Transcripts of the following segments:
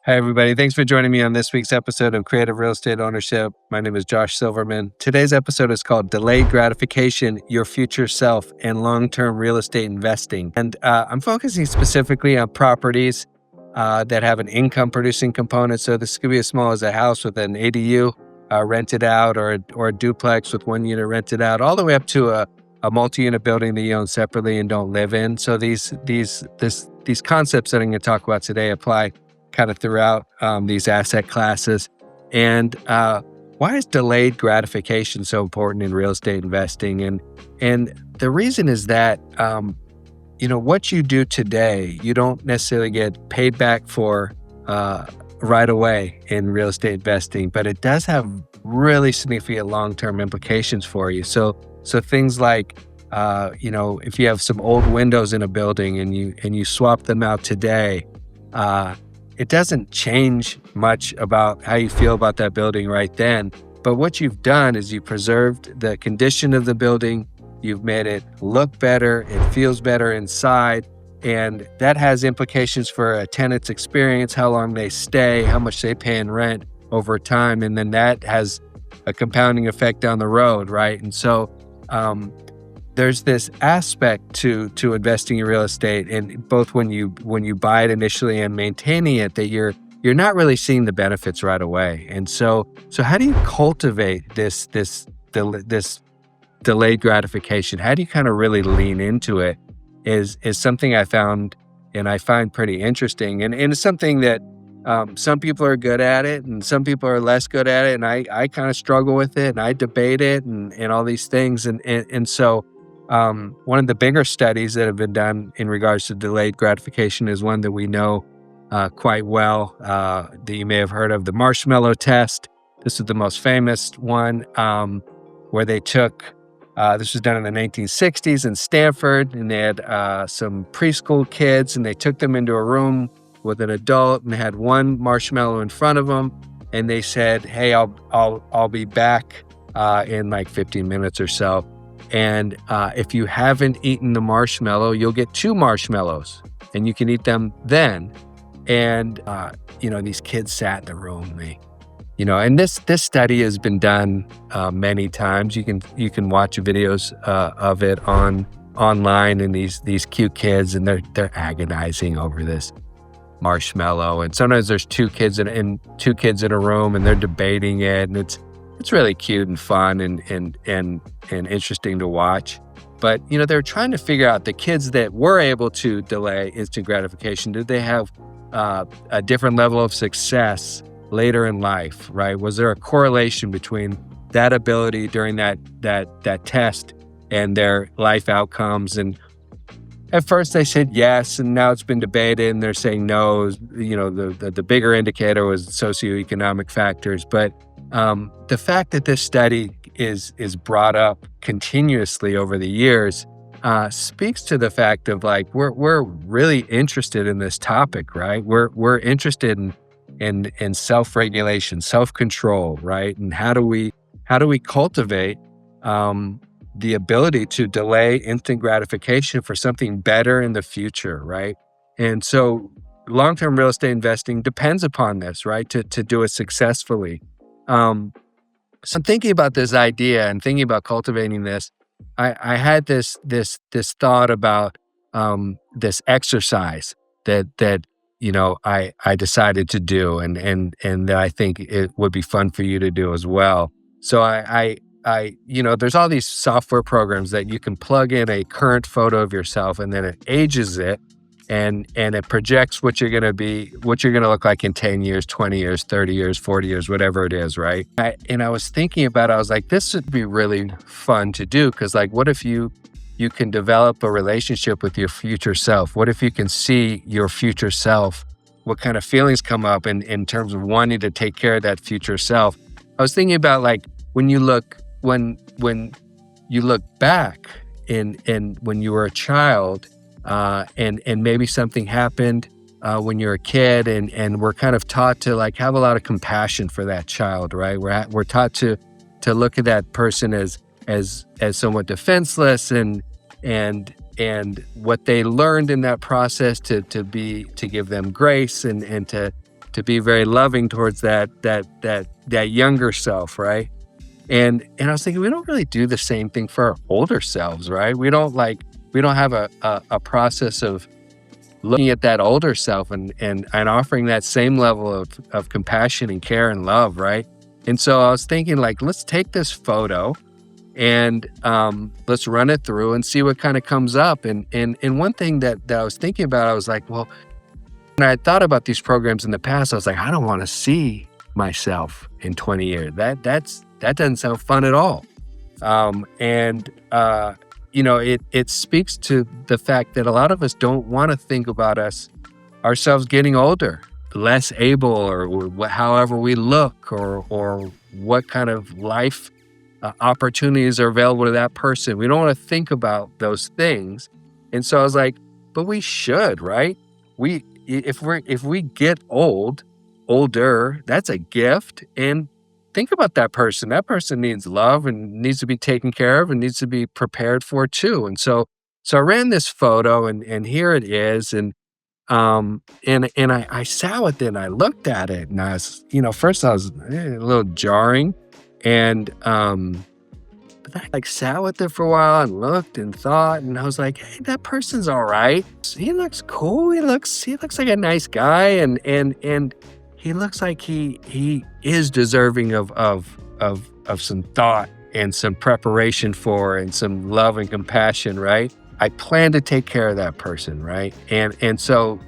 Hi, everybody. Thanks for joining me on this week's episode of Creative Real Estate Ownership. My name is Josh Silverman. Today's episode is called Delayed Gratification, Your Future Self, and Long-Term Real Estate Investing. And I'm focusing specifically on properties that have an income-producing component. So this could be as small as a house with an ADU rented out or a duplex with one unit rented out, all the way up to a multi-unit building that you own separately and don't live in. So these concepts that I'm going to talk about today apply kind of throughout these asset classes. And why is delayed gratification so important in real estate investing? And the reason is that what you do today, you don't necessarily get paid back for right away in real estate investing, but it does have really significant long-term implications for you. So things like if you have some old windows in a building and you swap them out today, it doesn't change much about how you feel about that building right then. But what you've done is you preserved the condition of the building. You've made it look better. It feels better inside. And that has implications for a tenant's experience, how long they stay, how much they pay in rent over time. And then that has a compounding effect down the road, right? And so there's this aspect to investing in real estate, and both when you buy it initially and maintaining it, that you're not really seeing the benefits right away. And so how do you cultivate this delayed gratification? How do you kind of really lean into it? Is something I found and I find pretty interesting, and it's something that some people are good at it and some people are less good at it, and I kind of struggle with it and I debate it and all these things, and so. One of the bigger studies that have been done in regards to delayed gratification is one that we know quite well, that you may have heard of, the Marshmallow Test. This is the most famous one, where they took, this was done in the 1960s in Stanford, and they had some preschool kids, and they took them into a room with an adult, and they had one marshmallow in front of them, and they said, "Hey, I'll be back in like 15 minutes or so." And if you haven't eaten the marshmallow, you'll get 2 marshmallows and you can eat them then. And, these kids sat in the room, and this study has been done many times. You can watch videos of it online, and these cute kids, and they're agonizing over this marshmallow. And sometimes there's two kids in a room and they're debating it, and it's really cute and fun and interesting to watch. But, they're trying to figure out, the kids that were able to delay instant gratification, did they have a different level of success later in life, right? Was there a correlation between that ability during that test and their life outcomes? And at first they said yes, and now it's been debated and they're saying no. The bigger indicator was socioeconomic factors. But the fact that this study is brought up continuously over the years speaks to the fact of, like, we're really interested in this topic, right? We're interested in self-regulation, self-control, right? And how do we cultivate the ability to delay instant gratification for something better in the future, right? And so long-term real estate investing depends upon this, right? To do it successfully. So I'm thinking about this idea and thinking about cultivating this. I had this thought about this exercise that I decided to do, and that I think it would be fun for you to do as well. So I there's all these software programs that you can plug in a current photo of yourself, and then it ages it, and it projects what you're going to look like in 10 years, 20 years, 30 years, 40 years, whatever it is, right? I was thinking about it, I was like, this would be really fun to do, because, like, what if you can develop a relationship with your future self? What if you can see your future self? What kind of feelings come up in terms of wanting to take care of that future self? I was thinking about, like, when you look back and when you were a child, and maybe something happened when you're a kid, and we're kind of taught to, like, have a lot of compassion for that child, right? We're taught to look at that person as somewhat defenseless, and what they learned in that process to give them grace and to to be very loving towards that younger self, right? And I was thinking, we don't really do the same thing for our older selves, right? We don't have a process of looking at that older self and offering that same level of compassion and care and love, right? And so I was thinking, like, let's take this photo and let's run it through and see what kind of comes up. And one thing that I was thinking about, I was like, well, when I thought about these programs in the past, I was like, I don't want to see myself in 20 years. That doesn't sound fun at all. It speaks to the fact that a lot of us don't want to think about ourselves getting older, less able, or however we look, or what kind of life opportunities are available to that person. We don't want to think about those things. And so I was like, but we should, right? If we get older, that's a gift. And think about that person. That person needs love and needs to be taken care of and needs to be prepared for too. And so I ran this photo and here it is. And I sat with it and I looked at it and I was, first I was a little jarring, and but then I sat with it for a while and looked and thought, and I was like, hey, that person's all right. He looks cool. He looks like a nice guy, and he looks like he is deserving of some thought and some preparation for and some love and compassion, right? I plan to take care of that person, right? And so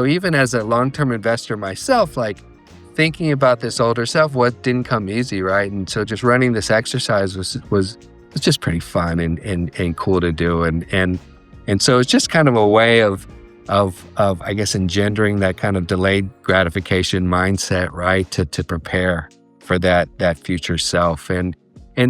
even as a long-term investor myself, like, thinking about this older self, what didn't come easy, right? And so just running this exercise was just pretty fun and cool to do, and so it's just kind of a way of I guess engendering that kind of delayed gratification mindset, right? To prepare for that future self, and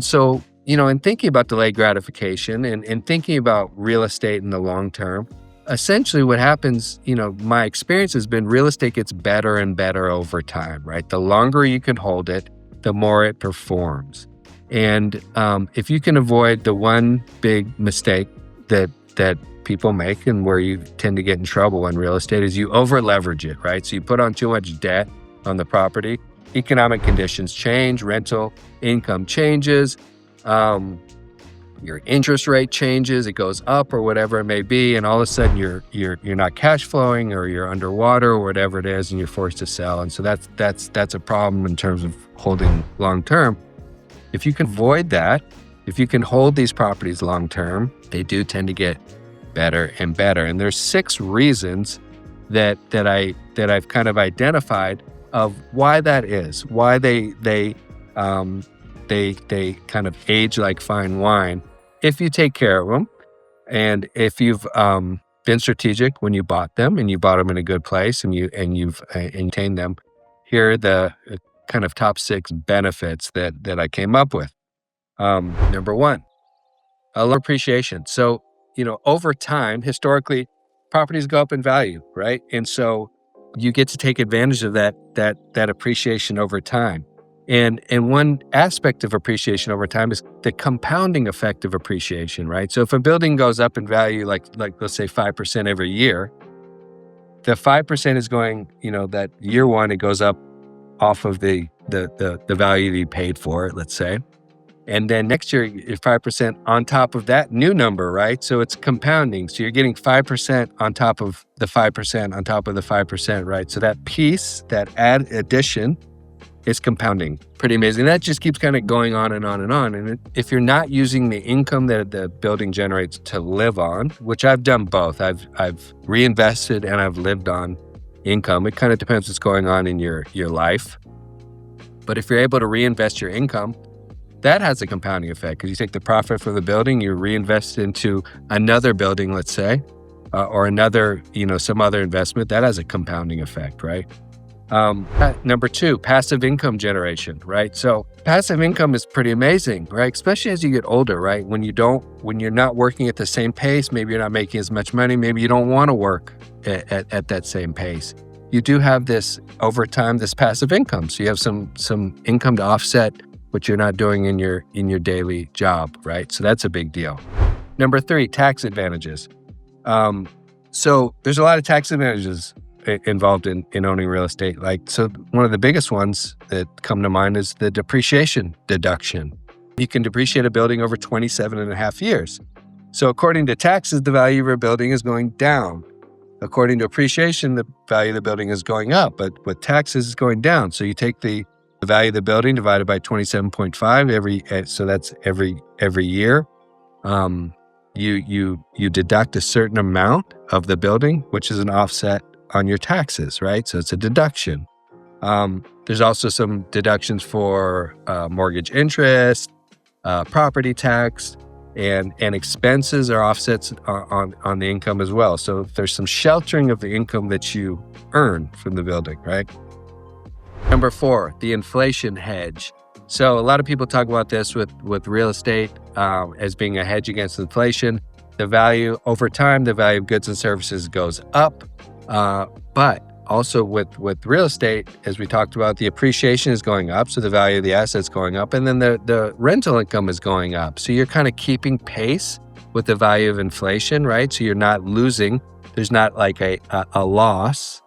so in thinking about delayed gratification and thinking about real estate in the long term. Essentially what happens, my experience has been real estate gets better and better over time, right? The longer you can hold it, the more it performs. And if you can avoid the one big mistake that people make and where you tend to get in trouble in real estate is you over leverage it, right? So you put on too much debt on the property, economic conditions change, rental income changes, your interest rate changes, it goes up or whatever it may be, and all of a sudden you're not cash flowing or you're underwater or whatever it is, and you're forced to sell. And so that's a problem in terms of holding long term. If you can avoid that, if you can hold these properties long term, they do tend to get better and better. And there's 6 reasons that I've kind of identified of why that is, why they kind of age like fine wine. If you take care of them, and if you've been strategic when you bought them, and you bought them in a good place, and you've maintained them, here are the kind of top 6 benefits that I came up with. Number 1, a low appreciation. So over time, historically, properties go up in value, right? And so you get to take advantage of that appreciation over time. And one aspect of appreciation over time is the compounding effect of appreciation, right? So if a building goes up in value, like let's say 5% every year, the 5% is going, that year one, it goes up off of the value that you paid for it, let's say. And then next year, you're 5% on top of that new number, right? So it's compounding. So you're getting 5% on top of the 5% on top of the 5%, right? So that piece, that addition, is compounding. Pretty amazing. That just keeps kind of going on and on and on. And if you're not using the income that the building generates to live on, which I've done both, I've reinvested and I've lived on income. It kind of depends what's going on in your life. But if you're able to reinvest your income, that has a compounding effect, because you take the profit from the building, you reinvest into another building, let's say, or another, some other investment. That has a compounding effect, right? Number 2, passive income generation, right? So passive income is pretty amazing, right? Especially as you get older, right? When you're not working at the same pace, maybe you're not making as much money, maybe you don't want to work at that same pace. You do have this, over time, this passive income. So you have some income to offset what you're not doing in your daily job, right? So that's a big deal. Number 3, tax advantages. So there's a lot of tax advantages involved in owning real estate. So one of the biggest ones that come to mind is the depreciation deduction. You can depreciate a building over 27 and a half years. So according to taxes, the value of a building is going down. According to appreciation, the value of the building is going up, but with taxes, it's going down. So you take the value of the building divided by 27.5 so that's every year. You deduct a certain amount of the building, which is an offset on your taxes, right? So it's a deduction. There's also some deductions for mortgage interest, property tax, and expenses are offsets on the income as well. So there's some sheltering of the income that you earn from the building, right? Number 4, the inflation hedge. So a lot of people talk about this with real estate as being a hedge against inflation. The value over time, the value of goods and services goes up, but also with real estate, as we talked about, the appreciation is going up, so the value of the asset's going up, and then the rental income is going up. So you're kind of keeping pace with the value of inflation, right? So you're not losing. There's not like a loss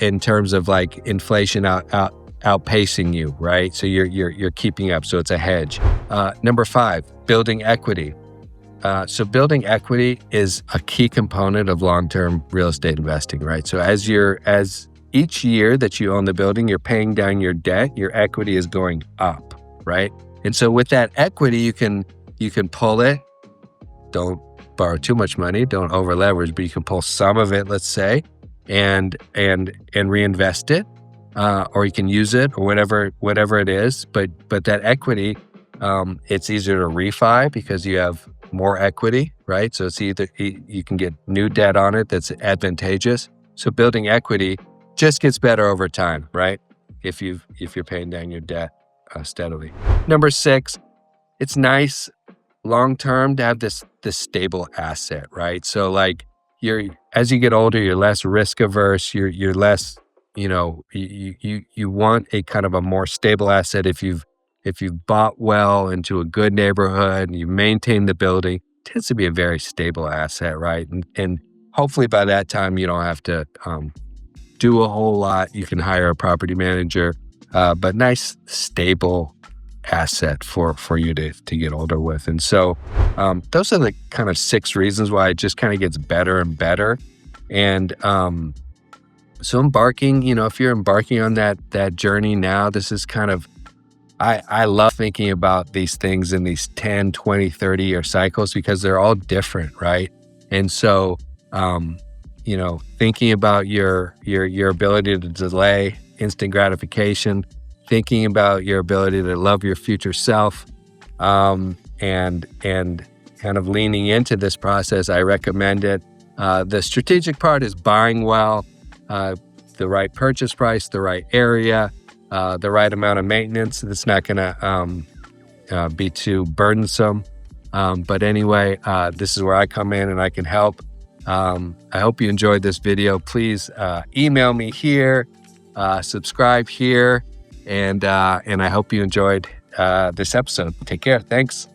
in terms of like inflation outpacing you, right? So you're keeping up. So it's a hedge. Number 5, building equity. So building equity is a key component of long-term real estate investing, right? So as each year that you own the building, you're paying down your debt, your equity is going up, right? And so with that equity, you can pull it. Don't borrow too much money, don't over leverage, but you can pull some of it, let's say, and reinvest it, or you can use it, or whatever it is. But that equity, it's easier to refi because you have more equity, right? So it's either you can get new debt on it that's advantageous. So building equity just gets better over time, right? If you're paying down your debt steadily. Number 6, it's nice long term to have this stable asset, right? So like as you get older, you're less risk averse. You're less, you want a kind of a more stable asset. If you've bought well into a good neighborhood and you maintain the building, it tends to be a very stable asset, right? And hopefully by that time, you don't have to do a whole lot. You can hire a property manager, but nice, stable asset for you to get older with. And so those are the kind of 6 reasons why it just kind of gets better and better. And so if you're embarking on that journey now, this is kind of, I love thinking about these things in these 10, 20, 30-year cycles because they're all different, right? And so, thinking about your ability to delay instant gratification, thinking about your ability to love your future self, and kind of leaning into this process, I recommend it. The strategic part is buying well, the right purchase price, the right area, the right amount of maintenance that's not going to be too burdensome. But anyway, this is where I come in and I can help. I hope you enjoyed this video. Please email me here, subscribe here, and I hope you enjoyed this episode. Take care. Thanks.